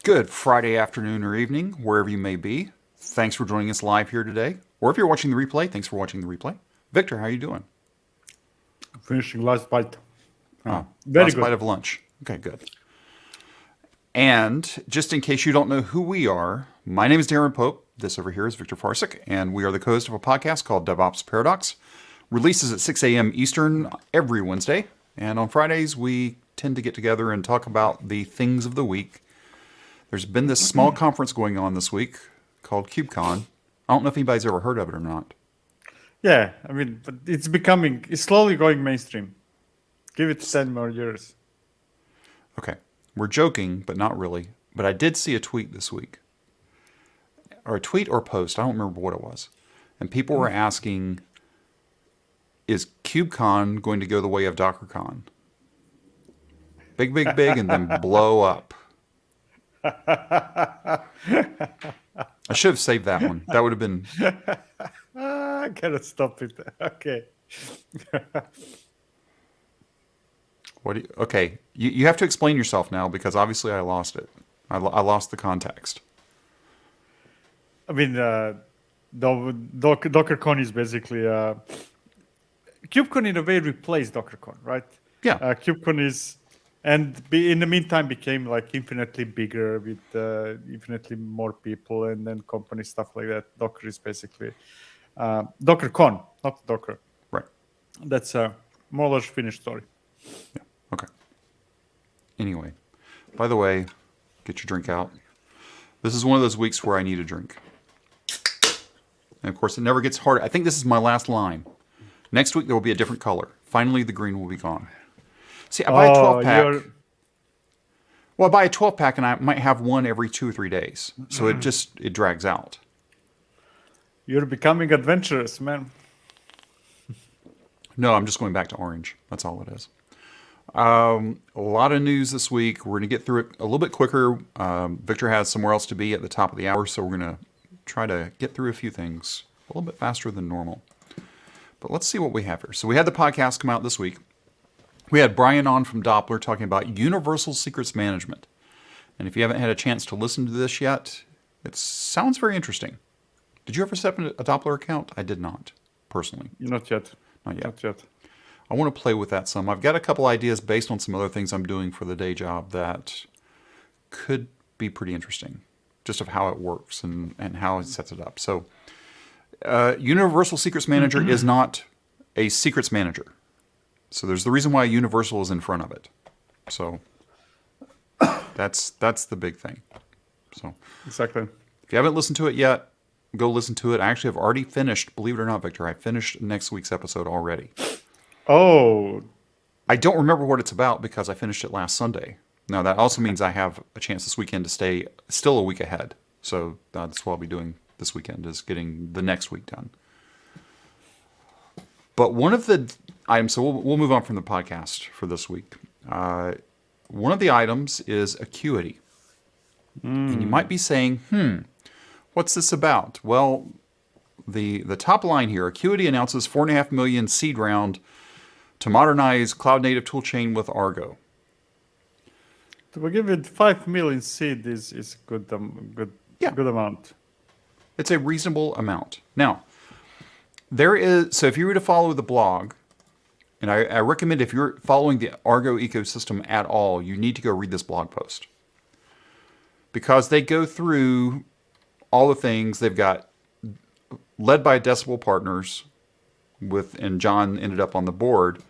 Good Friday afternoon or evening, wherever you may be. Thanks for joining us live here today. Or if you're watching the replay, thanks for watching the replay. Victor, how are you doing? Finishing last bite. Very last good. bite of lunch. Okay, good. And just in case you don't know who we are, my name is Darren Pope. This over here is Victor Farsick, and we are the co-host of a podcast called DevOps Paradox. Releases at 6 a.m. Eastern every Wednesday. And on Fridays, we tend to get together and talk about the things of the week. There's been this small conference going on this week called KubeCon. I don't know if anybody's ever heard of it or not. Yeah, I mean, but it's slowly going mainstream. Give it 10 more years. Okay. We're joking, but not really. But I did see a tweet this week. Or a tweet or post. I don't remember what it was. And people were asking, is KubeCon going to go the way of DockerCon? Big, big, big, and then blow up. I should have saved that one. That would have been... I cannot stop it. Okay. Okay, you have to explain yourself now because obviously I lost it. I lost the context. I mean, DockerCon is basically... KubeCon in a way replaced DockerCon, right? Yeah. KubeCon is... And in the meantime became like infinitely bigger with infinitely more people and then company stuff like that. Docker is basically DockerCon, not Docker. Right. That's a more or less finished story. Yeah. Okay. Anyway, by the way, get your drink out. This is one of those weeks where I need a drink. And of course, it never gets harder. I think this is my last line. Next week, there will be a different color. Finally, the green will be gone. See, I buy a 12-pack. Well, I buy a 12-pack, and I might have one every 2 or 3 days. So it drags out. You're becoming adventurous, man. No, I'm just going back to orange. That's all it is. A lot of news this week. We're going to get through it a little bit quicker. Victor has somewhere else to be at the top of the hour, so we're going to try to get through a few things a little bit faster than normal. But let's see what we have here. So we had the podcast come out this week. We had Brian on from Doppler talking about universal secrets management. And if you haven't had a chance to listen to this yet, it sounds very interesting. Did you ever set up a Doppler account? I did not, personally. Not yet. Not yet. Not yet. I want to play with that some. I've got a couple ideas based on some other things I'm doing for the day job that could be pretty interesting, just of how it works and how it sets it up. So Universal Secrets Manager is not a secrets manager. So there's the reason why universal is in front of it. So that's the big thing. So exactly. If you haven't listened to it yet, go listen to it. I actually have already finished, believe it or not, Victor, I finished next week's episode already. Oh. I don't remember what it's about because I finished it last Sunday. Now, that also means I have a chance this weekend to stay still a week ahead. So that's what I'll be doing this weekend, is getting the next week done. But one of the items, so we'll move on from the podcast for this week. One of the items is Acuity. And you might be saying, what's this about? Well, the top line here, Acuity announces $4.5 million seed round to modernize cloud-native toolchain with Argo. To give it 5 million seed is good amount. It's a reasonable amount. Now, so if you were to follow the blog, and I recommend if you're following the Argo ecosystem at all, you need to go read this blog post. Because they go through all the things. They've got, led by Decibel Partners, and John ended up on the board.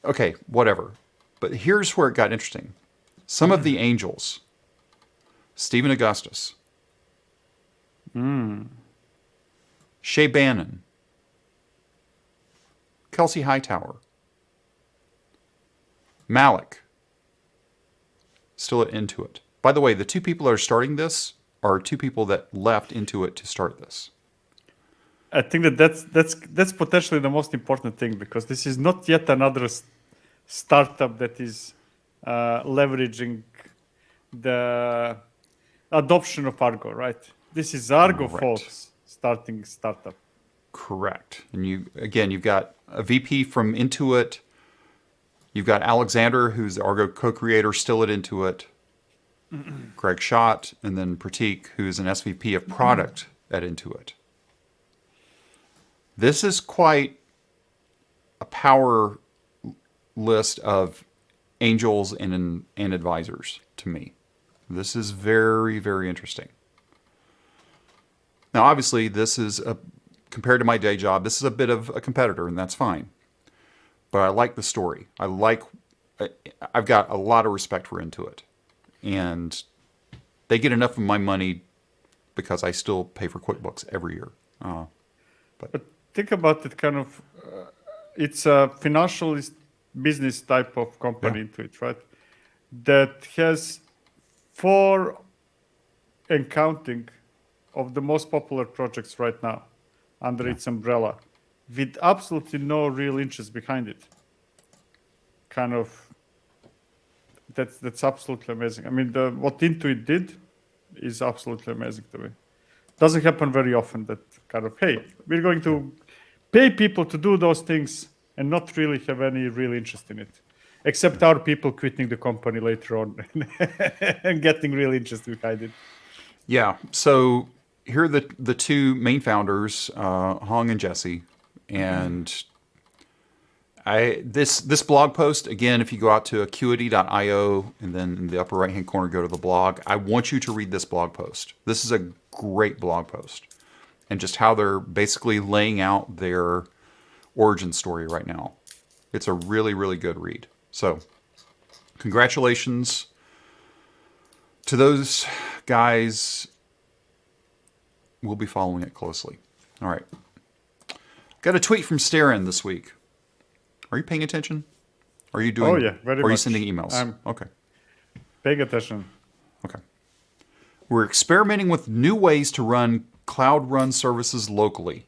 Okay, whatever. But here's where it got interesting. Some of the angels, Stephen Augustus, Shay Bannon, Kelsey Hightower, Malik, still at Intuit. By the way, the two people that are starting this are two people that left Intuit to start this. I think that's potentially the most important thing, because this is not yet another startup that is leveraging the adoption of Argo, right? This is Argo folks starting startup. Correct. And you've got a VP from Intuit. You've got Alexander, who's the Argo co-creator, still at Intuit. Greg Schott, and then Pratik, who's an SVP of product at Intuit. This is quite a power list of angels and advisors to me. This is very, very interesting. Now, obviously, this is compared to my day job, this is a bit of a competitor, and that's fine. But I like the story. I've got a lot of respect for Intuit. And they get enough of my money because I still pay for QuickBooks every year. But think about it, kind of, it's a financial business type of company into it, right? That has 4 and counting of the most popular projects right now under its umbrella, with absolutely no real interest behind it. Kind of, that's absolutely amazing. I mean, what Intuit did is absolutely amazing to me. Doesn't happen very often that kind of, hey, we're going to pay people to do those things and not really have any real interest in it, except our people quitting the company later on and getting real interest behind it. Yeah. So here are the 2 main founders, Hong and Jesse, and this blog post, again, if you go out to Acuity.io and then in the upper right-hand corner, go to the blog, I want you to read this blog post. This is a great blog post, and just how they're basically laying out their origin story right now. It's a really, really good read. So congratulations to those guys. We'll be following it closely. All right. Got a tweet from Starin this week. Are you paying attention? Are you doing? Oh yeah, very much. Are you sending emails? Okay. Paying attention. Okay. We're experimenting with new ways to run Cloud Run services locally.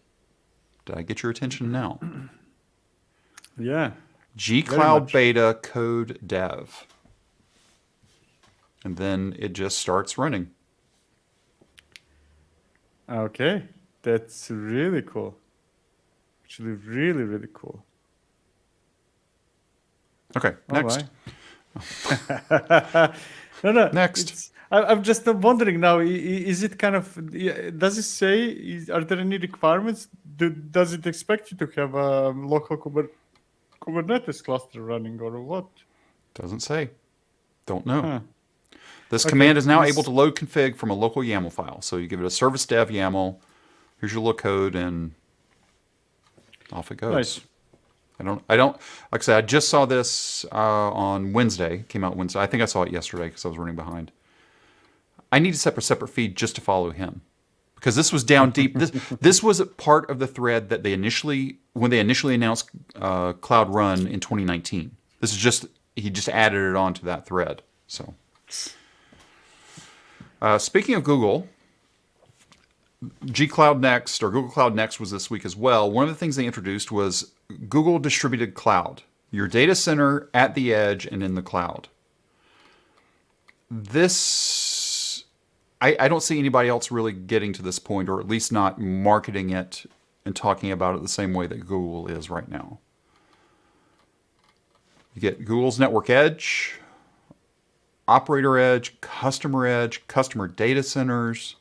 Did I get your attention now? Yeah. G-Cloud Beta Code Dev. And then it just starts running. Okay. That's really cool. Actually, really, really cool. Okay, next. No. Next. I'm just wondering now, is it kind of, does it say, are there any requirements? Does it expect you to have a local Kubernetes cluster running or what? Doesn't say. Don't know. Huh. This command is now able to load config from a local YAML file. So you give it a service dev YAML. Here's your little code, and off it goes. Nice. I don't, like I said, I just saw this on Wednesday. Came out Wednesday. I think I saw it yesterday because I was running behind. I need to set a separate feed just to follow him, because this was down deep. This was part of the thread that when they initially announced Cloud Run in 2019. This is he just added it onto that thread. So, speaking of Google, G-Cloud Next, or Google Cloud Next, was this week as well. One of the things they introduced was Google Distributed Cloud, your data center at the edge and in the cloud. This, I don't see anybody else really getting to this point, or at least not marketing it and talking about it the same way that Google is right now. You get Google's Network Edge, Operator Edge, customer data centers.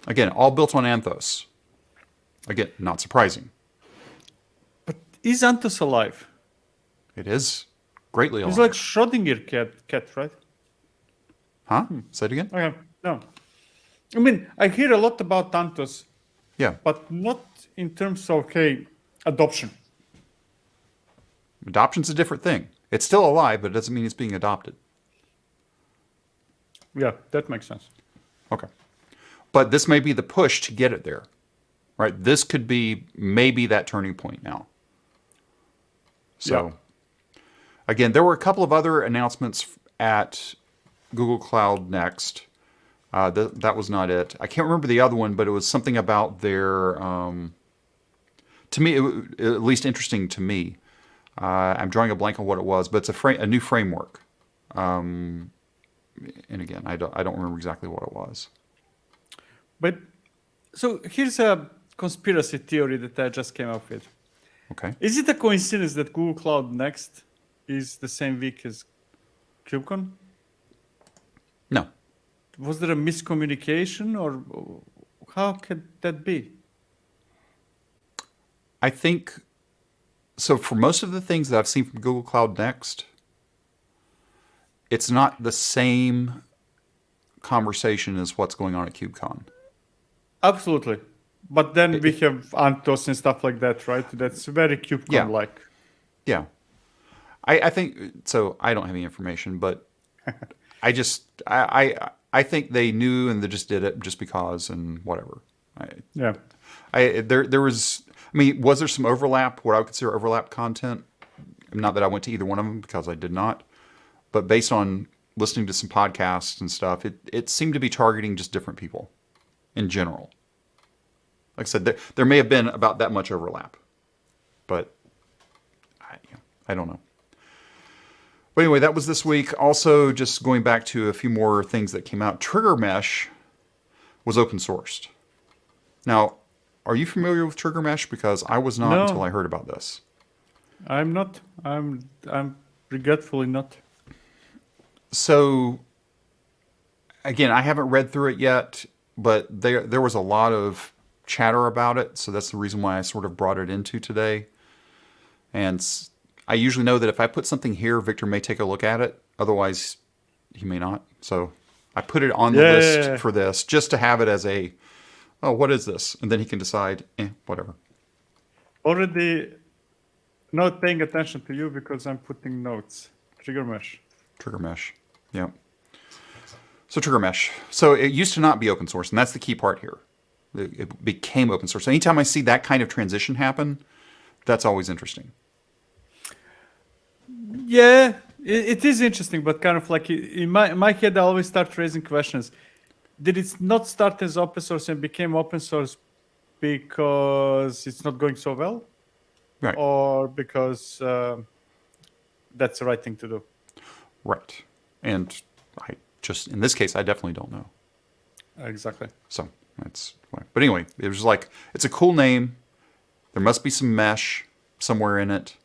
Again, all built on Anthos. Again, not surprising. But is Anthos alive? It is greatly alive. It's like Schrodinger cat, right? Huh? Say it again? Okay, no. I mean, I hear a lot about Anthos, Yeah. but not in terms of, adoption. Adoption's a different thing. It's still alive, but it doesn't mean it's being adopted. Yeah, that makes sense. Okay. But this may be the push to get it there, right? This could be maybe that turning point now. So, again, there were a couple of other announcements at Google Cloud Next. That was not it. I can't remember the other one, but it was something about their, to me, at least interesting to me. I'm drawing a blank on what it was, but it's a new framework. And again, I don't remember exactly what it was. But so here's a conspiracy theory that I just came up with. Okay. Is it a coincidence that Google Cloud Next is the same week as KubeCon? was there a miscommunication, or how could that be? I think, so for most of the things that I've seen from Google Cloud Next, it's not the same conversation as what's going on at KubeCon. Absolutely. But then we have Antos and stuff like that, right? That's very KubeCon-like. Yeah. I think, so I don't have any information, but I think they knew and they just did it just because and whatever. Yeah. There was, I mean, was there some overlap, what I would consider overlap content? Not that I went to either one of them because I did not, but based on listening to some podcasts and stuff, it seemed to be targeting just different people in general. Like I said, there may have been about that much overlap, but I don't know. But anyway, that was this week. Also, just going back to a few more things that came out. TriggerMesh was open sourced. Now, are you familiar with TriggerMesh? Because I was not until I heard about this. I'm not. I'm regretfully not. So, again, I haven't read through it yet, but there was a lot of chatter about it, so that's the reason why I sort of brought it into today. And I usually know that if I put something here, Victor may take a look at it. Otherwise, he may not. So I put it on the list for this, just to have it as a, oh, what is this? And then he can decide, whatever. Already not paying attention to you because I'm putting notes. TriggerMesh. TriggerMesh, yeah. So TriggerMesh. So it used to not be open source, and that's the key part here. It became open source. So anytime I see that kind of transition happen, that's always interesting. Yeah, it is interesting, but kind of like in my head, I always start raising questions. Did it not start as open source and became open source because it's not going so well? Right. Or because that's the right thing to do? Right. And in this case, I definitely don't know. Exactly. So that's why. But anyway, it was like, it's a cool name. There must be some mesh somewhere in it.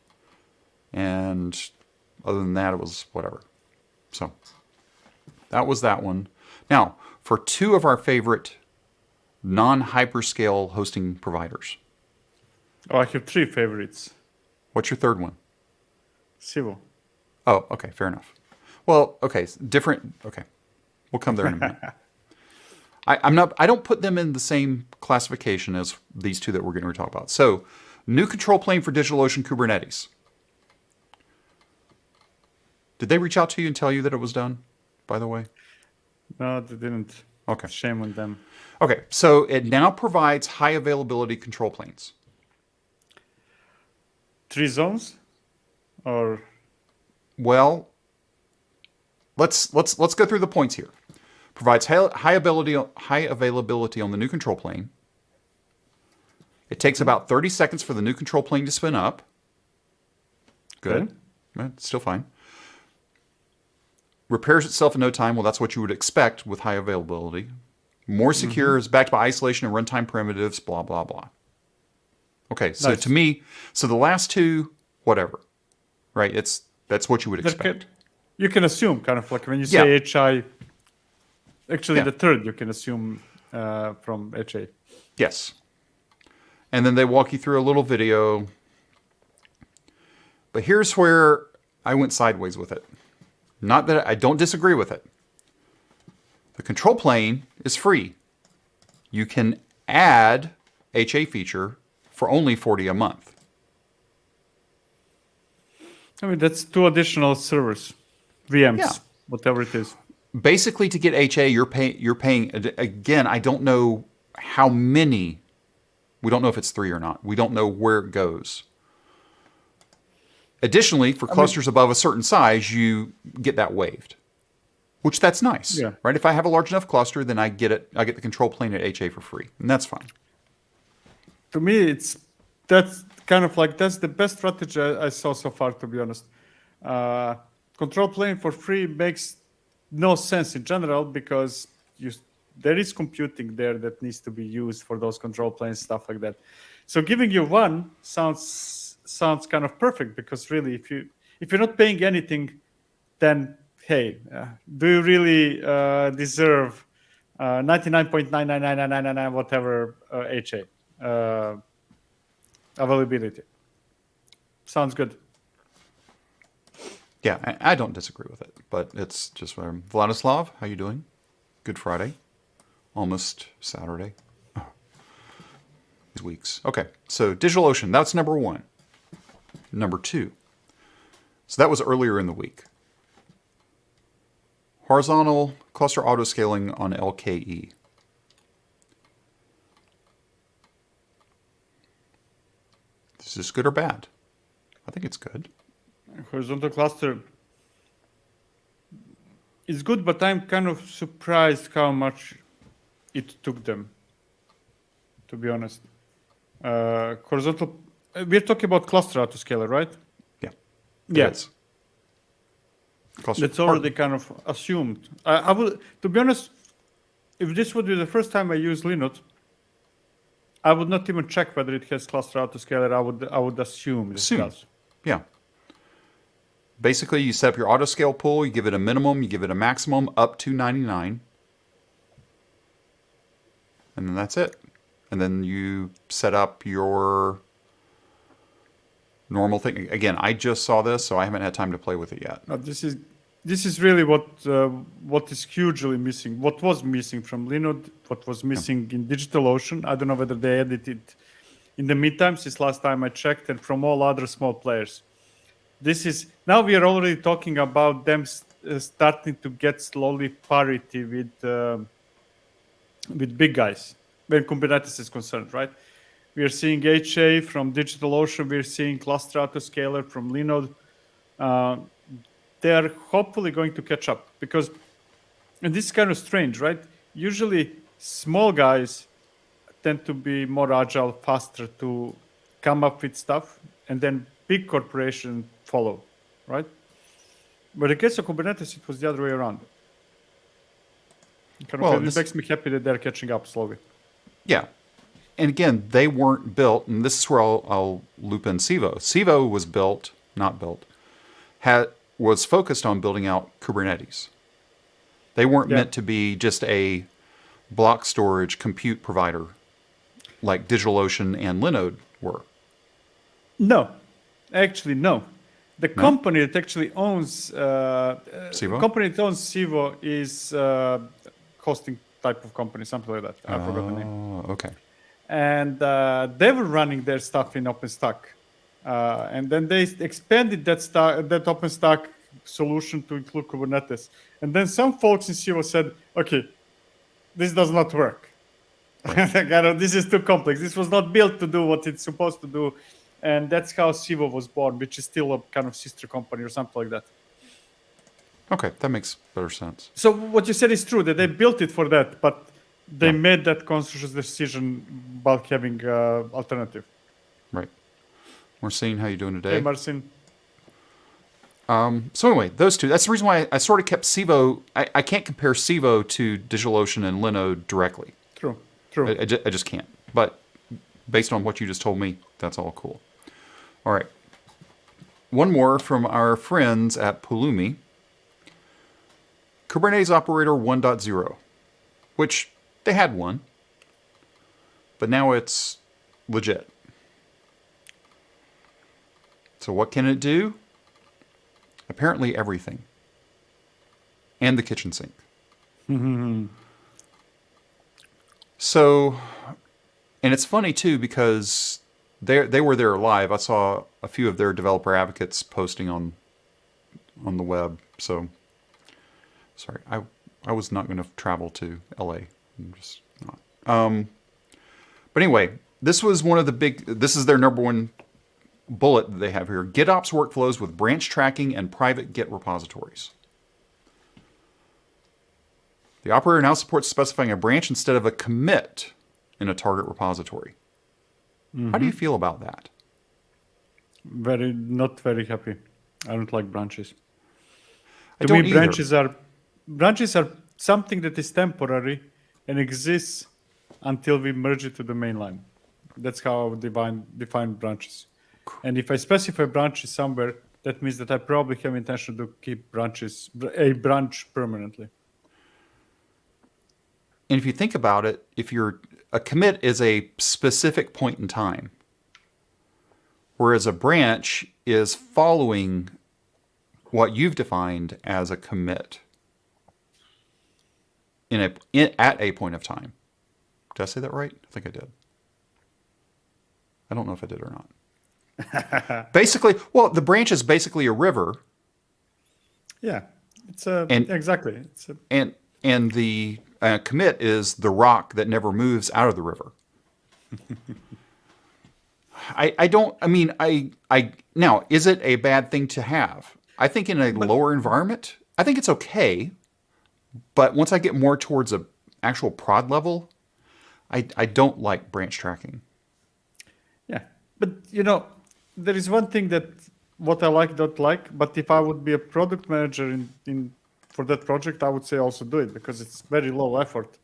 And other than that, it was whatever. So that was that one. Now, for two of our favorite non-hyperscale hosting providers. Oh, I have three favorites. What's your third one? Civil. Oh, okay, fair enough. Well, okay, different. Okay, we'll come there in a minute. I don't put them in the same classification as these two that we're going to talk about. So, new control plane for DigitalOcean Kubernetes. Did they reach out to you and tell you that it was done, by the way? No, they didn't. Okay. Shame on them. Okay, so it now provides high availability control planes. 3 zones? Or well, let's go through the points here. Provides high availability on the new control plane. It takes about 30 seconds for the new control plane to spin up. Good. Okay. Still fine. Repairs itself in no time. Well, that's what you would expect with high availability. More secure, is backed by isolation and runtime primitives, blah, blah, blah. Okay, so to me, so the last two, whatever, right? That's what you would expect. You can assume, kind of like when you say HI, actually the third you can assume from HA. Yes. And then they walk you through a little video. But here's where I went sideways with it. Not that I don't disagree with it. The control plane is free. You can add HA feature for only $40 a month. I mean, that's 2 additional servers, VMs, whatever it is. Basically, to get HA, you're paying, again, I don't know how many. We don't know if it's 3 or not. We don't know where it goes. Additionally, for clusters above a certain size, you get that waived, which that's nice, right? If I have a large enough cluster, then I get it. I get the control plane at HA for free, and that's fine. To me, that's kind of like that's the best strategy I saw so far. To be honest, control plane for free makes no sense in general because there is computing there that needs to be used for those control planes, stuff like that. So giving you one sounds kind of perfect because really, if you're not paying anything, then hey, do you really deserve 99.99999 whatever HA availability? Sounds good. Yeah, I don't disagree with it, but it's just whatever. Vladislav, how you doing? Good Friday. Almost Saturday. Oh. These weeks. Okay, so DigitalOcean, that's number 1. Number 2. So that was earlier in the week. Horizontal cluster autoscaling on LKE. Is this good or bad? I think it's good. Horizontal cluster is good, but I'm kind of surprised how much it took them, to be honest. Horizontal, we're talking about cluster autoscaler, right? Yeah. Yes. Cluster. That's already kind of assumed. I would, to be honest, if this would be the first time I use Linode, I would not even check whether it has cluster autoscaler. I would assume it does. Yeah. Basically, you set up your autoscale pool, you give it a minimum, you give it a maximum up to 99. And then that's it. And then you set up your normal thing. Again, I just saw this, so I haven't had time to play with it yet. This is really what is hugely missing. What was missing from Linode, what was missing in DigitalOcean. I don't know whether they added it in the meantime since last time I checked, and from all other small players. This is now we are already talking about them starting to get slowly parity with big guys when Kubernetes is concerned, right? We are seeing HA from DigitalOcean. We're seeing cluster autoscaler from Linode. They are hopefully going to catch up because, and this is kind of strange, right? Usually small guys tend to be more agile, faster to come up with stuff, and then big corporations follow, right? But in case of Kubernetes, it was the other way around. It makes me happy that they're catching up slowly. Yeah. And again, they weren't built, and this is where I'll loop in Civo. Civo was was focused on building out Kubernetes. They weren't meant to be just a block storage compute provider like DigitalOcean and Linode were. No, actually, no. The company that actually owns Civo? company that owns Civo is hosting type of company, something like that. I forgot the name. Okay. And they were running their stuff in OpenStack. And then they expanded that OpenStack solution to include Kubernetes. And then some folks in Civo said, okay, this does not work. This is too complex. This was not built to do what it's supposed to do. And that's how Civo was born, which is still a kind of sister company or something like that. Okay, that makes better sense. So what you said is true, that they built it for that, but they made that conscious decision while having alternative. Right. Marcin, how you doing today? Hey, Marcin. So anyway, those two. That's the reason why I sort of kept Civo. I can't compare Civo to DigitalOcean and Linode directly. True. I just can't. But based on what you just told me, that's all cool. All right. One more from our friends at Pulumi. Kubernetes Operator 1.0, which they had one, but now it's legit. So what can it do? Apparently everything. And the kitchen sink. So, and it's funny too because they were there live. I saw a few of their developer advocates posting on the web. So, sorry, I was not going to travel to LA. I'm just not. But anyway, this was one of the this is their number one bullet that they have here. GitOps workflows with branch tracking and private Git repositories. The operator now supports specifying a branch instead of a commit in a target repository. How do you feel about that? Not very happy. I don't like branches. To me, branches are something that is temporary and exists until we merge it to the main line. That's how I would define branches. And if I specify branches somewhere, that means that I probably have intention to keep a branch permanently. And if you think about it, a commit is a specific point in time, whereas a branch is following what you've defined as a commit at a point of time. Did I say that right? I think I did. I don't know if I did or not. Basically, well, the branch is basically a river. Yeah, exactly. And the commit is the rock that never moves out of the river. Now, is it a bad thing to have? I think in a lower environment, I think it's okay. But once I get more towards a actual prod level, I don't like branch tracking. Yeah, but there is one thing that what I don't like. But if I would be a product manager for that project, I would say also do it because it's very low effort.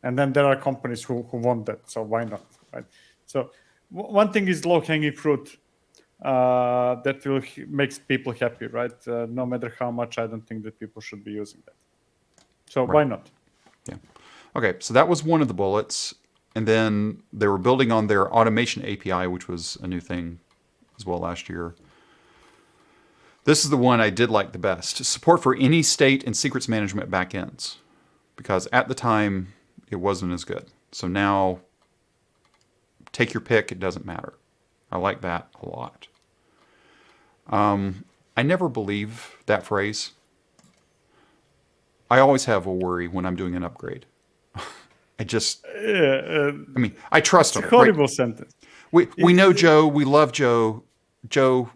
And then there are companies who want that, so why not, right? So one thing is low-hanging fruit that will makes people happy, right? No matter how much, I don't think that people should be using that. So why not? Yeah. Okay, so that was one of the bullets. And then they were building on their automation API, which was a new thing as well last year. This is the one I did like the best. Support for any state and secrets management backends. Because at the time, it wasn't as good. So now, take your pick, it doesn't matter. I like that a lot. I never believe that phrase. I always have a worry when I'm doing an upgrade. I trust them. It's a horrible sentence. We know Joe. We love Joe. Joe,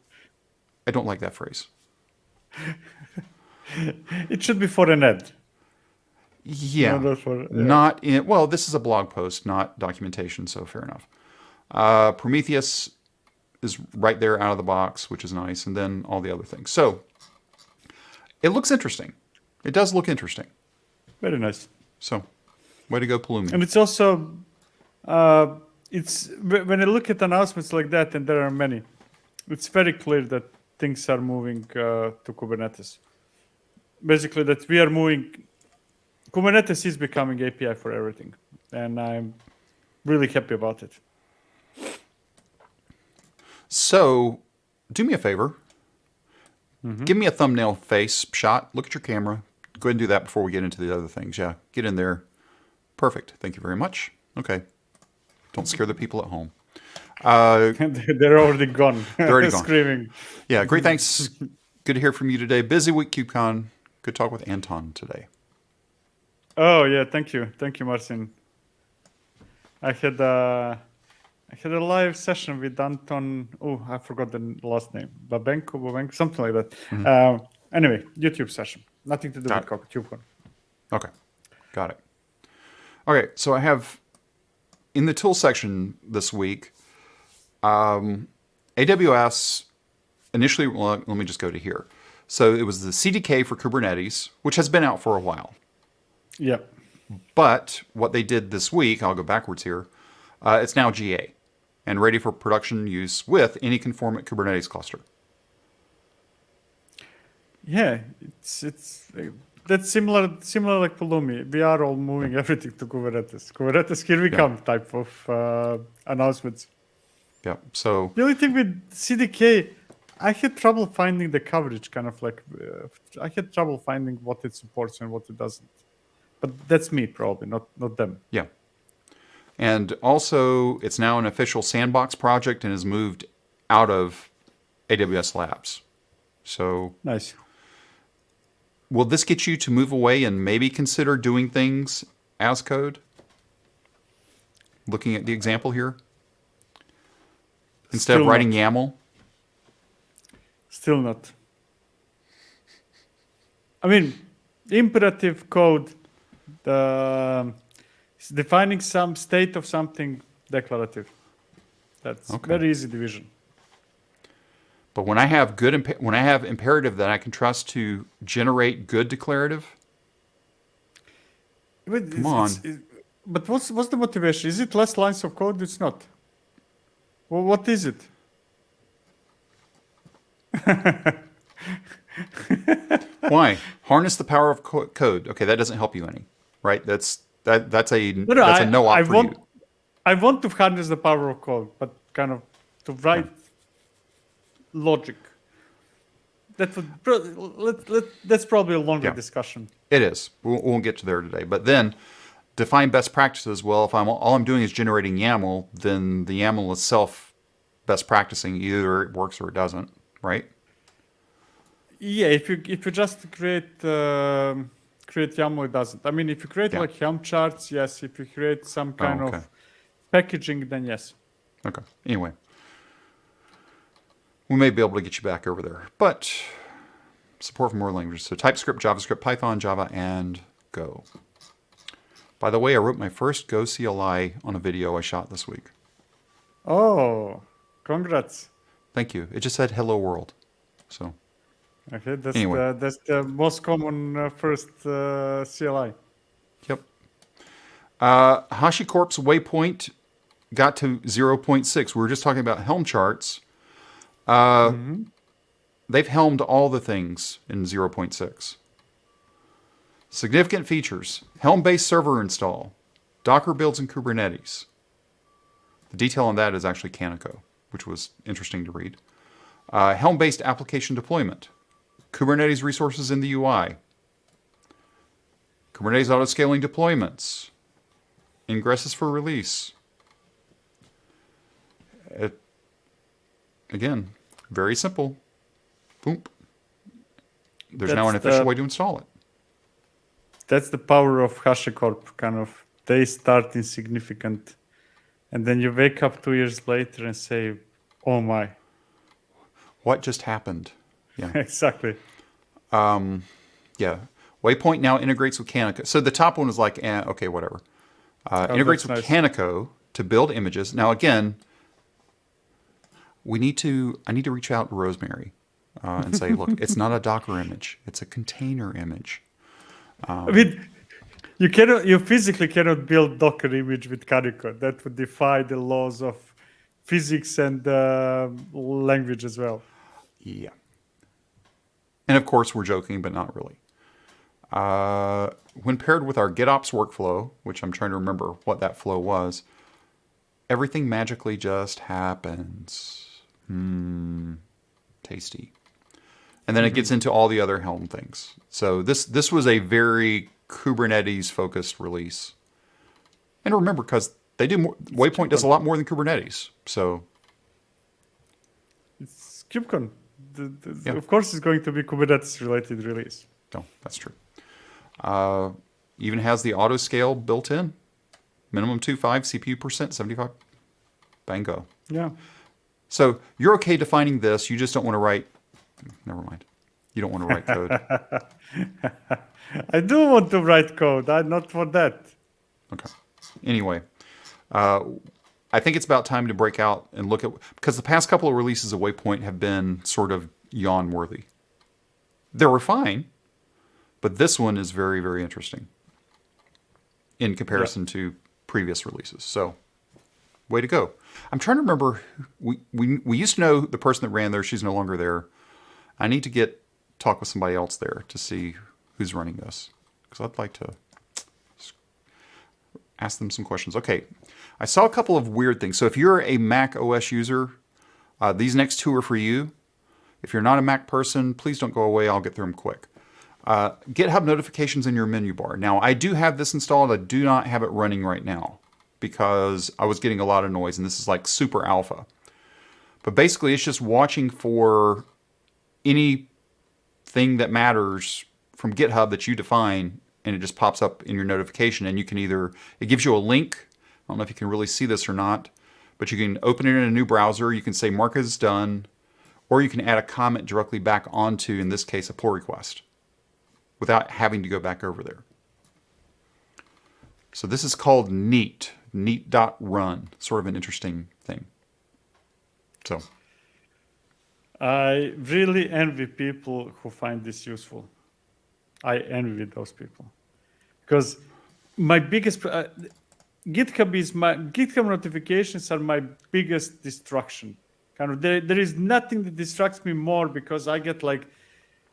I don't like that phrase. It should be for an ad. Yeah. Not in. Well, this is a blog post, not documentation, so fair enough. Prometheus is right there out of the box, which is nice, and then all the other things. So it looks interesting. It does look interesting. Very nice. So, way to go, Pulumi. And it's also, it's when I look at announcements like that, and there are many, it's very clear that things are moving to Kubernetes. Basically, that we are moving. Kubernetes is becoming API for everything, and I'm really happy about it. So, do me a favor. Mm-hmm. Give me a thumbnail face shot. Look at your camera. Go ahead and do that before we get into the other things. Yeah, get in there. Perfect. Thank you very much. Okay. Don't scare the people at home. They're already gone. They're already gone. Screaming. Yeah, great. Thanks. Good to hear from you today. Busy week, KubeCon. Good talk with Anton today. Oh, yeah. Thank you. Thank you, Marcin. I had a live session with Anton. Oh, I forgot the last name. Babenko, something like that. Mm-hmm. Anyway, YouTube session. Nothing to do with KubeCon. Okay. Got it. Okay, so I have in the tool section this week, AWS initially, well, let me just go to here. So it was the CDK for Kubernetes, which has been out for a while. Yeah. But what they did this week, I'll go backwards here, it's now GA and ready for production use with any conformant Kubernetes cluster. Yeah, that's similar like Pulumi. We are all moving everything to Kubernetes. Kubernetes, here we come type of announcements. Yeah. So the only thing with CDK, I had trouble finding the coverage. Kind of like I had trouble finding what it supports and what it doesn't. But that's me probably, not them. Yeah. And also, it's now an official sandbox project and has moved out of AWS Labs. So nice. Will this get you to move away and maybe consider doing things as code? Looking at the example here? Instead of writing YAML? Still not. I mean, imperative code, defining some state of something declarative. That's very easy division. But when I have when I have imperative that I can trust to generate good declarative, come on. But what's the motivation? Is it less lines of code? It's not. Well, what is it? Why? Harness the power of code. Okay, that doesn't help you any, right? That's a that's a no op for you. I want to harness the power of code, but kind of to write logic. That would that's probably a longer discussion. It is. We won't get to there today. But then define best practices. Well, if all I'm doing is generating YAML, then the YAML itself best practicing. Either it works or it doesn't, right? Yeah, if you just create YAML, it doesn't. I mean, if you create like Helm charts, yes. If you create some kind of packaging, then yes. Okay. Anyway, we may be able to get you back over there, but support for more languages. So TypeScript, JavaScript, Python, Java, and Go. By the way, I wrote my first Go CLI on a video I shot this week. Oh, congrats. Thank you. It just said hello world. So. Okay, that's anyway. That's the most common first CLI. Yep. HashiCorp's Waypoint got to 0.6. We were just talking about Helm charts. They've helmed all the things in 0.6. Significant features. Helm-based server install. Docker builds in Kubernetes. The detail on that is actually Canonical, which was interesting to read. Helm-based application deployment. Kubernetes resources in the UI. Kubernetes autoscaling deployments. Ingresses for release. Again, very simple. Boom. There's now an official way to install it. That's the power of HashiCorp. Kind of, they start insignificant, and then you wake up 2 years later and say, "Oh my, what just happened?" Yeah, exactly. Yeah, Waypoint now integrates with Canonical. So the top one is like, okay, whatever. Integrates with Canonical to build images. Now again, I need to reach out to Rosemary and say, look, it's not a Docker image; it's a container image. I mean, you physically cannot build Docker image with Canonical. That would defy the laws of physics and language as well. Yeah. And of course, we're joking, but not really. When paired with our GitOps workflow, which I'm trying to remember what that flow was, everything magically just happens. Tasty. And then it gets into all the other Helm things. So this was a very Kubernetes-focused release. And remember, because Waypoint does a lot more than Kubernetes. So it's KubeCon. Of course, it's going to be Kubernetes-related release. No, that's true. Even has the auto scale built in. Minimum 2.5 CPU percent, 75. Bango. Yeah. So you're okay defining this. You just don't want to write. Never mind. You don't want to write code. I do want to write code. I'm not for that. Okay. Anyway, I think it's about time to break out and look at, because the past couple of releases of Waypoint have been sort of yawn-worthy. They were fine, but this one is very, very interesting in comparison to previous releases. So, way to go. I'm trying to remember, we used to know the person that ran there. She's no longer there. I need to talk with somebody else there to see who's running this, because I'd like to ask them some questions. Okay, I saw a couple of weird things. So if you're a Mac OS user, these next two are for you. If you're not a Mac person, please don't go away. I'll get through them quick. GitHub notifications in your menu bar. Now, I do have this installed. I do not have it running right now because I was getting a lot of noise, and this is like super alpha. But basically, it's just watching for anything that matters from GitHub that you define, and it just pops up in your notification. And you can it gives you a link. I don't know if you can really see this or not, but you can open it in a new browser. You can say mark as done, or you can add a comment directly back onto, in this case, a pull request without having to go back over there. So this is called neat.run, sort of an interesting thing. So I really envy people who find this useful. I envy those people, because my biggest GitHub notifications are my biggest distraction. Kind of there is nothing that distracts me more because I get like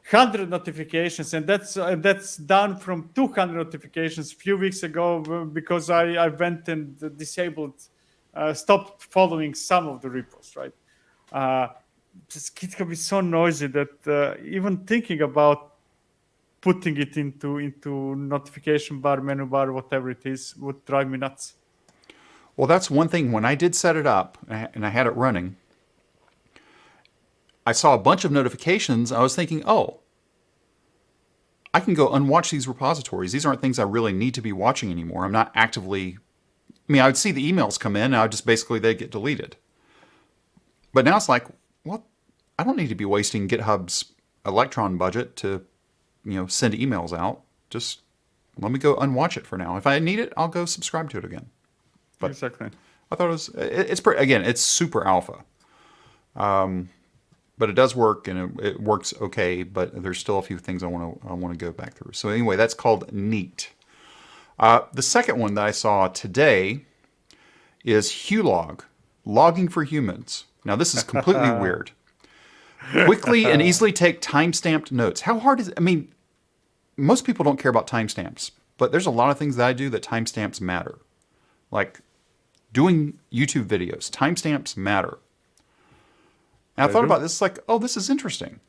100 notifications, and that's down from 200 notifications a few weeks ago because I went and disabled, stopped following some of the repos, right? It can be so noisy that even thinking about putting it into notification bar, menu bar, whatever it is, would drive me nuts. Well, that's one thing. When I did set it up and I had it running, I saw a bunch of notifications. I was thinking, oh, I can go unwatch these repositories. These aren't things I really need to be watching anymore. I'm not actively... I mean, I would see the emails come in, and I would just basically, they'd get deleted. But now it's like, well, I don't need to be wasting GitHub's Electron budget to, send emails out. Just let me go unwatch it for now. If I need it, I'll go subscribe to it again. But exactly. I thought it's pretty, again, it's super alpha. But it does work, and it works okay, but there's still a few things I want to go back through. So anyway, that's called Neat. The second one that I saw today is HULOG, Logging for Humans. Now, this is completely weird. Quickly and easily take time-stamped notes. How hard is it? I mean, most people don't care about timestamps, but there's a lot of things that I do that timestamps matter. Like doing YouTube videos, timestamps matter. And I thought about this, like, oh, this is interesting.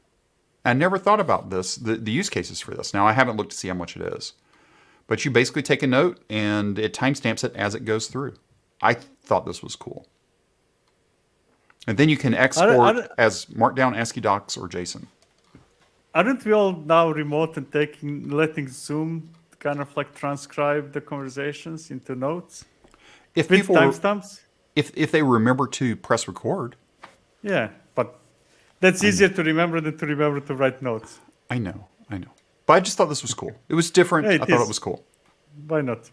I never thought about this, the use cases for this. Now, I haven't looked to see how much it is. But you basically take a note, and it timestamps it as it goes through. I thought this was cool. And then you can export as Markdown, ASCII docs, or JSON. Aren't we all now remote and letting Zoom kind of like transcribe the conversations into notes? If with people timestamps? If they remember to press record. Yeah, but that's easier to remember than to remember to write notes. I know. But I just thought this was cool. It was different. Yeah, I thought it was cool. Why not?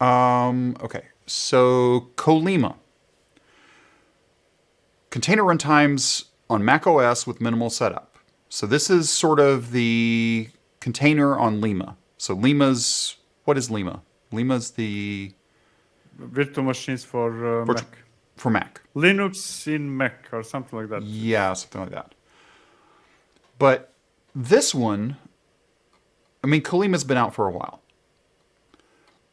Okay, so Colima. Container runtimes on Mac OS with minimal setup. So this is sort of the container on Lima. So what is Lima? Lima's the... virtual machines for Mac. For Mac. Linux in Mac or something like that. Yeah, something like that. But this one, I mean, Kalima's been out for a while.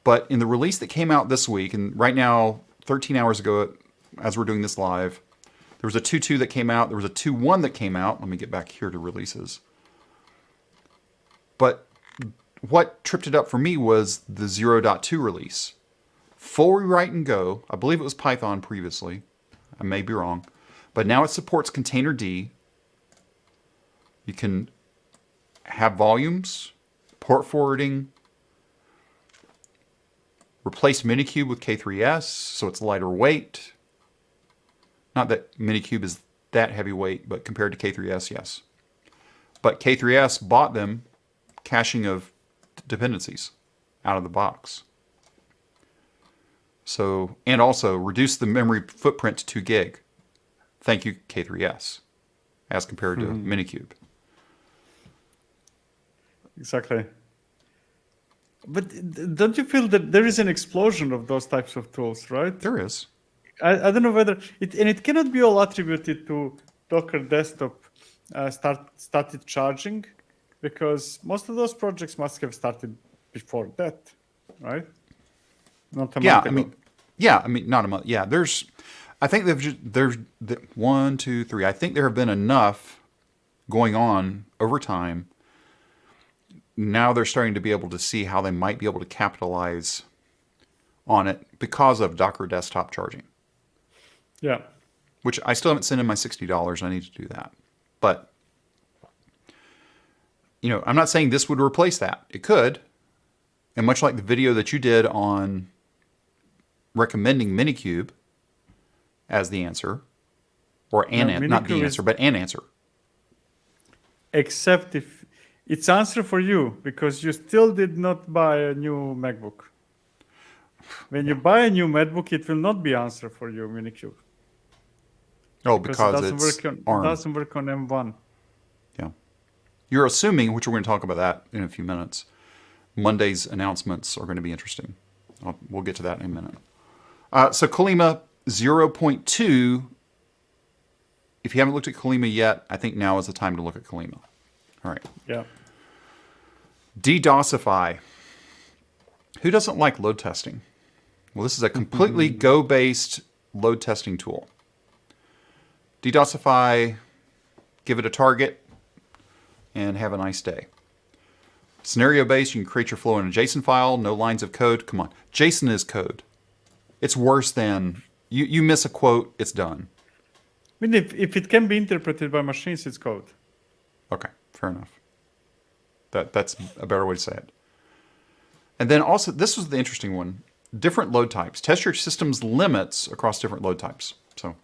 But in the release that came out this week, and right now, 13 hours ago, as we're doing this live, there was a 2.2 that came out. There was a 2.1 that came out. Let me get back here to releases. But what tripped it up for me was the 0.2 release. Full rewrite and go. I believe it was Python previously. I may be wrong. But now it supports containerd. You can have volumes, port forwarding, replace Minikube with K3s, so it's lighter weight. Not that Minikube is that heavyweight, but compared to K3s, yes. But K3s bought them caching of dependencies out of the box. So, and also reduce the memory footprint to 2 gig. Thank you, K3s, as compared to Minikube. Exactly. But don't you feel that there is an explosion of those types of tools, right? There is. I don't know whether it cannot be all attributed to Docker Desktop started charging, because most of those projects must have started before that, right? Not a month ago. Not a month. Yeah, I think there's 1, 2, 3. I think there have been enough going on over time. Now they're starting to be able to see how they might be able to capitalize on it because of Docker Desktop charging. Yeah. Which I still haven't sent in my $60. I need to do that. But, I'm not saying this would replace that. It could. And much like the video that you did on recommending Minikube as the answer, or not the answer, but an answer. Except if it's answer for you, because you still did not buy a new MacBook. When you buy a new MacBook, it will not be answer for you, Minikube. Oh, because it doesn't work on M1. Yeah. You're assuming, which we're going to talk about that in a few minutes, Monday's announcements are going to be interesting. We'll get to that in a minute. So Colima 0.2 if you haven't looked at Colima yet, I think now is the time to look at Colima. All right. Yeah. DDosify. Who doesn't like load testing? Well, this is a completely Go-based load testing tool. DDosify, give it a target, and have a nice day. Scenario-based, you can create your flow in a JSON file, no lines of code. Come on, JSON is code. It's worse than, you miss a quote, it's done. I mean, if it can be interpreted by machines, it's code. Okay, fair enough. That's a better way to say it. And then also, this was the interesting one. Different load types. Test your system's limits across different load types. So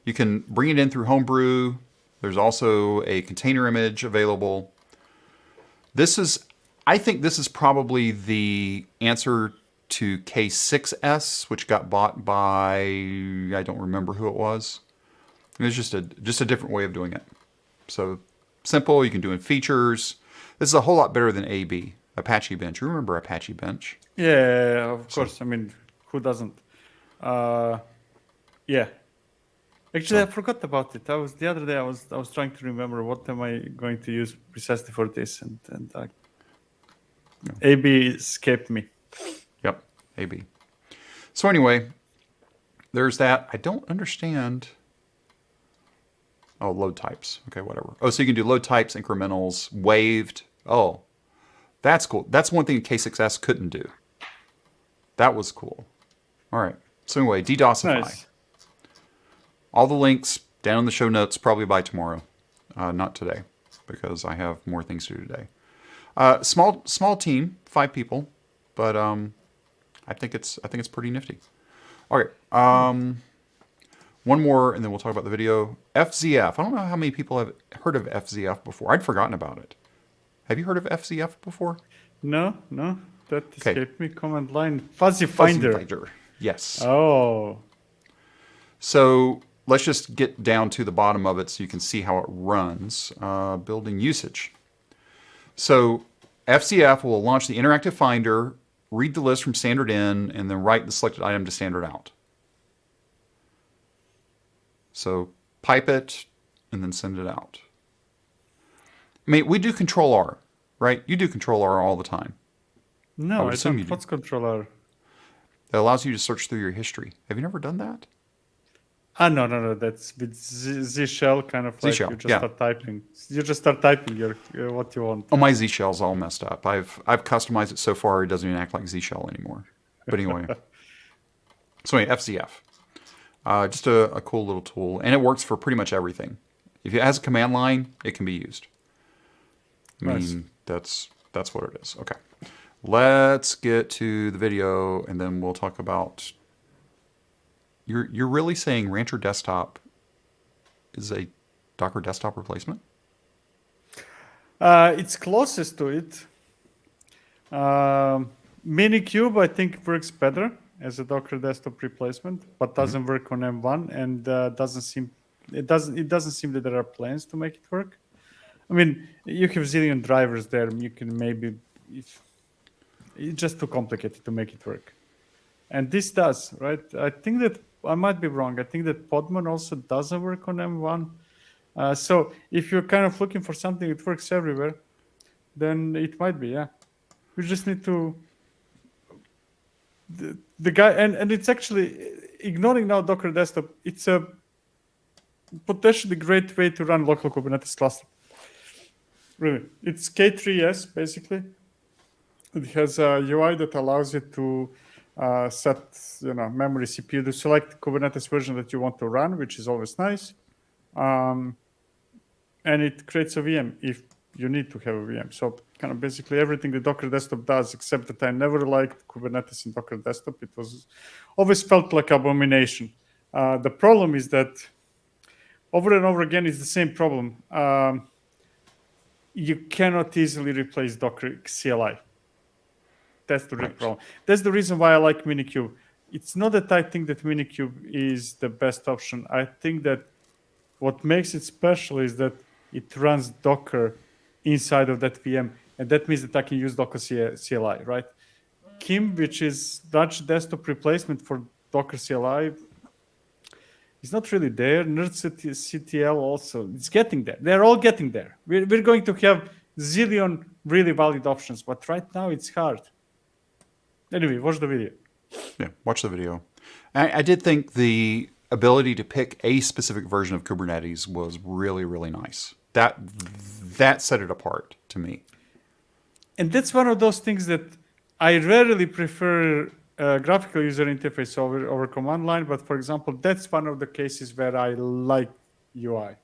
you can bring it in through Homebrew. There's also a container image available. I think this is probably the answer to K6S, which got bought by, I don't remember who it was. It was just a different way of doing it. So simple, you can do in features. This is a whole lot better than AB, Apache Bench. You remember Apache Bench? Yeah, of course. I mean, who doesn't? Yeah. Actually, I forgot about it. The other day I was trying to remember what am I going to use precisely for this, and AB escaped me. Yep, AB. So anyway, there's that. I don't understand. Oh, load types. Okay, whatever. Oh, so you can do load types, incrementals, waived. Oh, that's cool. That's one thing K6S couldn't do. That was cool. All right. So anyway, DDosify. Nice. All the links down in the show notes, probably by tomorrow. Not today, because I have more things to do today. Small team, 5 people, but I think it's pretty nifty. All right. One more, and then we'll talk about the video. FZF. I don't know how many people have heard of FZF before. I'd forgotten about it. Have you heard of FZF before? No. That escaped me. Command line. Fuzzy Finder. Yes. Oh. So let's just get down to the bottom of it so you can see how it runs. Building usage. So FZF will launch the interactive finder, read the list from standard in, and then write the selected item to standard out. So pipe it and then send it out. I mean, we do Control R, right? You do Control R all the time. No, I assume don't. you do. What's controller? That allows you to search through your history. Have you never done that? No. That's with Z shell kind of like Z-shell, you just yeah. start typing. You just start typing your what you want. Oh, my Z shell's all messed up. I've customized it so far it doesn't even act like Z shell anymore. But anyway, so anyway, FZF, just a cool little tool, and it works for pretty much everything. If it has a command line, it can be used. I mean, that's what it is. Okay, let's get to the video, and then we'll talk about. You're really saying Rancher Desktop is a Docker desktop replacement? It's closest to it. Minikube, I think, works better as a Docker desktop replacement, but doesn't work on M1, and it doesn't seem that there are plans to make it work. I mean, you have zillion drivers there. You can maybe it's just too complicated to make it work, and this does, right? I think that I might be wrong. I think that Podman also doesn't work on M1. So if you're kind of looking for something that works everywhere, then it might be, yeah. We just need to the guy, and it's actually ignoring now Docker desktop. It's a potentially great way to run local Kubernetes cluster. Really, it's K3S basically. It has a UI that allows you to set memory CPU to select Kubernetes version that you want to run, which is always nice. And it creates a VM if you need to have a VM. So kind of basically everything the Docker desktop does, except that I never liked Kubernetes in Docker desktop. It was always felt like abomination. The problem is that over and over again, it's the same problem. You cannot easily replace Docker CLI. That's the real problem. That's the reason why I like Minikube. It's not that I think that Minikube is the best option. I think that what makes it special is that it runs Docker inside of that VM, and that means that I can use Docker CLI, right? Kim, which is Dutch desktop replacement for Docker CLI, is not really there. NerdCTL also, it's getting there. They're all getting there. We're going to have zillion really valid options, but right now it's hard. Anyway, watch the video. Yeah, watch the video. I did think the ability to pick a specific version of Kubernetes was really, really nice. That set it apart to me. And that's one of those things that I rarely prefer graphical user interface over command line. But for example, that's one of the cases where I like UI.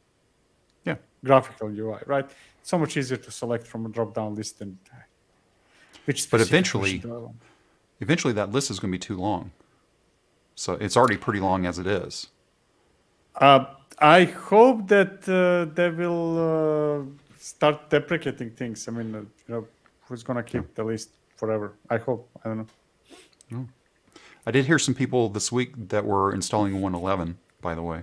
Yeah. Graphical UI, right? It's so much easier to select from a drop-down list than which. But eventually that list is going to be too long. So it's already pretty long as it is. I hope that they will start deprecating things. I mean, who's going to keep the list forever? I hope. I don't know. I did hear some people this week that were installing 111, by the way.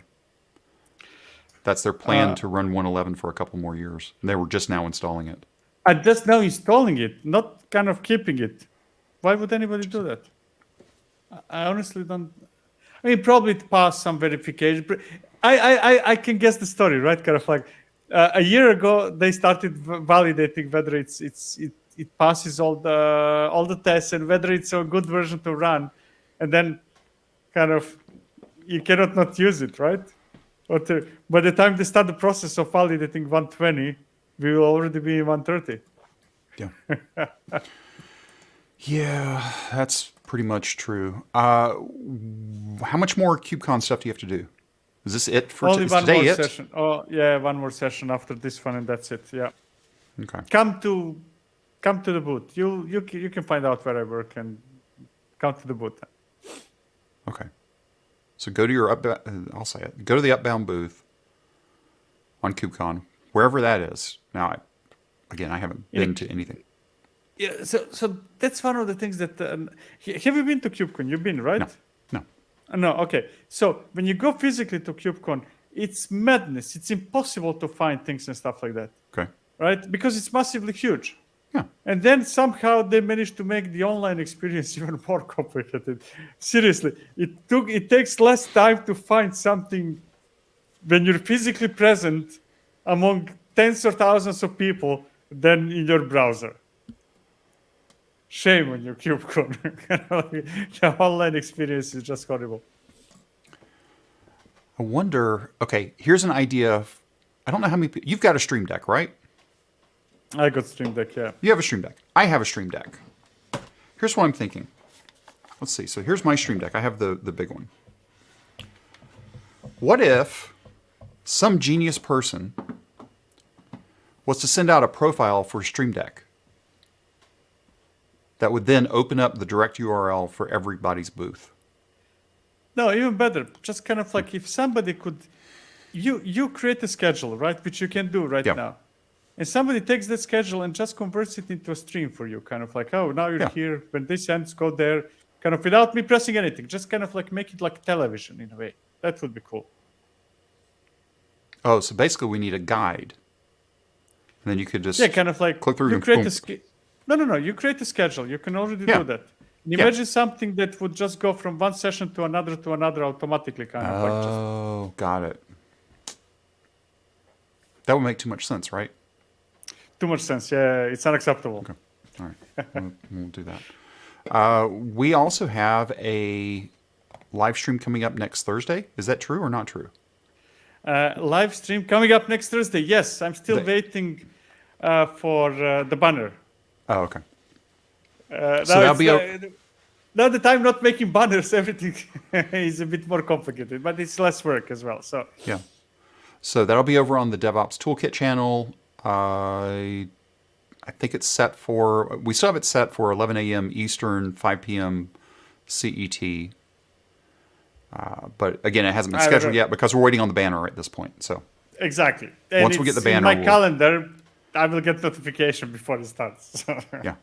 That's their plan to run 111 for a couple more years. And they were just now installing it. I'm just now installing it, not kind of keeping it. Why would anybody do that? I honestly don't. I mean, probably it passed some verification. I can guess the story, right? Kind of like a year ago, they started validating whether it passes all the tests and whether it's a good version to run, and then kind of you cannot not use it, right? But by the time they start the process of validating 120, we will already be in 130. Yeah. Yeah, that's pretty much true. How much more KubeCon stuff do you have to do? Is this it for Only one today? more session. Oh, yeah, one more session after this one, and that's it. Yeah. Okay. Come to the booth. You can find out where I work and come to the booth. Okay. So go to your I'll say it. Go to the Upbound booth on KubeCon, wherever that is. Now, I haven't been to anything. Yeah, so that's one of the things that have you been to KubeCon? You've been, right? No. No. Okay. So when you go physically to KubeCon, it's madness. It's impossible to find things and stuff like that. Okay. Right? Because it's massively huge. Yeah. And then somehow they managed to make the online experience even more complicated. Seriously, it takes less time to find something when you're physically present among tens or thousands of people than in your browser. Shame on your KubeCon. The online experience is just horrible. I wonder, okay, here's an idea. I don't know how many people, you've got a Stream Deck, right? I got Stream Deck, yeah. You have a Stream Deck. I have a Stream Deck. Here's what I'm thinking. Let's see. So here's my Stream Deck. I have the big one. What if some genius person was to send out a profile for Stream Deck that would then open up the direct URL for everybody's booth? No, even better. Just kind of like if somebody could, you create a schedule, right? Which you can do right now. And somebody takes that schedule and just converts it into a stream for you. Kind of like, oh, now you're here. When this ends, go there. Kind of without me pressing anything. Just kind of like make it like television in a way. That would be cool. Oh, so basically we need a guide. And then you could just kind of like click through you and create boom. No. You create a schedule. You can already do that. And imagine something that would just go from one session to another automatically, kind of like just. Oh, got it. That would make too much sense, right? Too much sense. Yeah, it's unacceptable. Okay. All right. We'll do that. We also have a live stream coming up next Thursday. Is that true or not true? Live stream coming up next Thursday. Yes, I'm still waiting for the banner. Oh, okay. So that'll be now that I'm not making banners, everything is a bit more complicated, but it's less work as well. So yeah. So that'll be over on the DevOps Toolkit channel. I think it's set for, we still have it set for 11 a.m. Eastern, 5 p.m. CET. But again, it hasn't been scheduled yet because we're waiting on the banner at this point. So exactly. Once we get the banner, in my calendar, I will get notification before it starts. Yeah.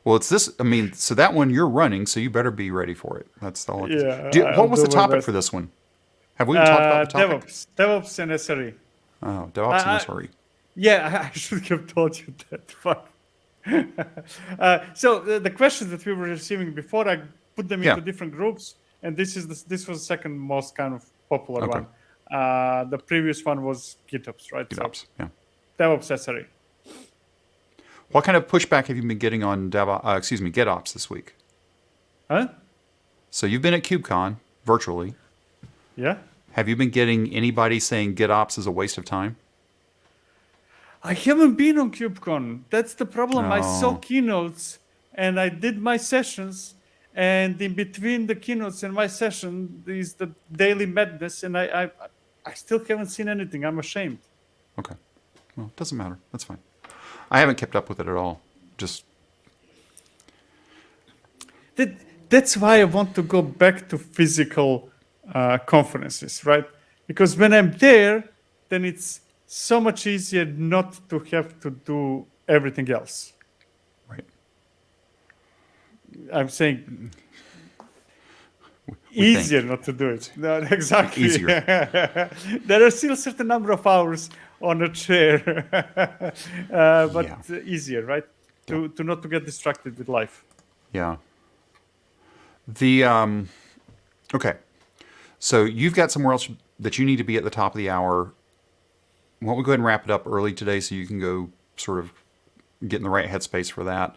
Well, it's this. I mean, so that one you're running, so you better be ready for it. That's all. What was the topic for this one? Have we talked about the topic? DevOps and SRE. Oh, DevOps and SRE. Yeah, I should have told you that. Fuck. So the questions that we were receiving before, I put them into different groups, and this was the second most kind of popular Okay. one. The previous one was GitOps, right? DevOps, yeah. DevOps SRE. What kind of pushback have you been getting on GitOps this week? Huh? So you've been at KubeCon virtually. Yeah. Have you been getting anybody saying GitOps is a waste of time? I haven't been on KubeCon. That's the problem. I saw Oh. keynotes and I did my sessions, and in between the keynotes and my session is the daily madness, and I still haven't seen anything. I'm ashamed. Okay. Well, it doesn't matter. That's fine. I haven't kept up with it at all. Just That's why I want to go back to physical conferences, right? Because when I'm there, then it's so much easier not to have to do everything else. right. I'm saying We easier think. not to do it. No, exactly. Easier. There are still a certain number of hours on a chair, but Yeah. easier, right? To not to get distracted with life. Yeah. Okay. So you've got somewhere else that you need to be at the top of the hour. Why don't we go ahead and wrap it up early today so you can go sort of get in the right headspace for that.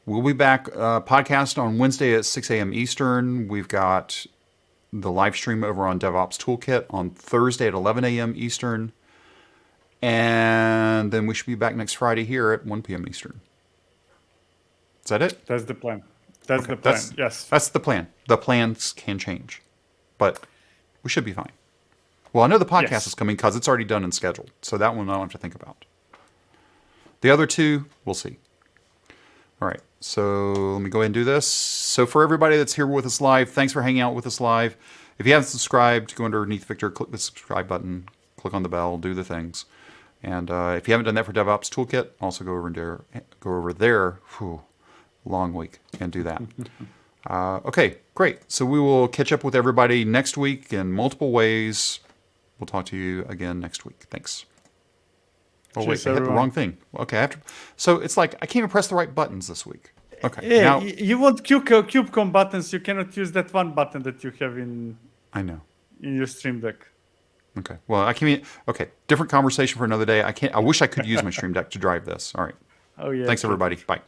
We'll be back podcast on Wednesday at 6 a.m. Eastern. We've got the live stream over on DevOps Toolkit on Thursday at 11 a.m. Eastern. And then we should be back next Friday here at 1 p.m. Eastern. Is that it? That's the plan. That's Okay, the plan. Yes. That's the plan. The plans can change, but we should be fine. Well, I know the podcast Yes. is coming because it's already done and scheduled, so that one I don't have to think about. The other two, we'll see. All right, so let me go ahead and do this. So for everybody that's here with us live, thanks for hanging out with us live. If you haven't subscribed, go underneath Victor, click the subscribe button, click on the bell, do the things. And if you haven't done that for DevOps Toolkit, also go over there. Whew, long week, and do that. Okay, great. So we will catch up with everybody next week in multiple ways. We'll talk to you again next week. Thanks. Oh, Cheers, wait, I hit the everyone. wrong thing. Okay, I have to. So it's like I can't even press the right buttons this week. Okay, Yeah, now you want KubeCon buttons, you cannot use that one button that you have in I know. your Stream Deck. Okay, well, I can't. Okay, different conversation for another day. I can't. I wish I could use my Stream Deck to drive this. All right. Oh yeah. Thanks, true. everybody. Bye.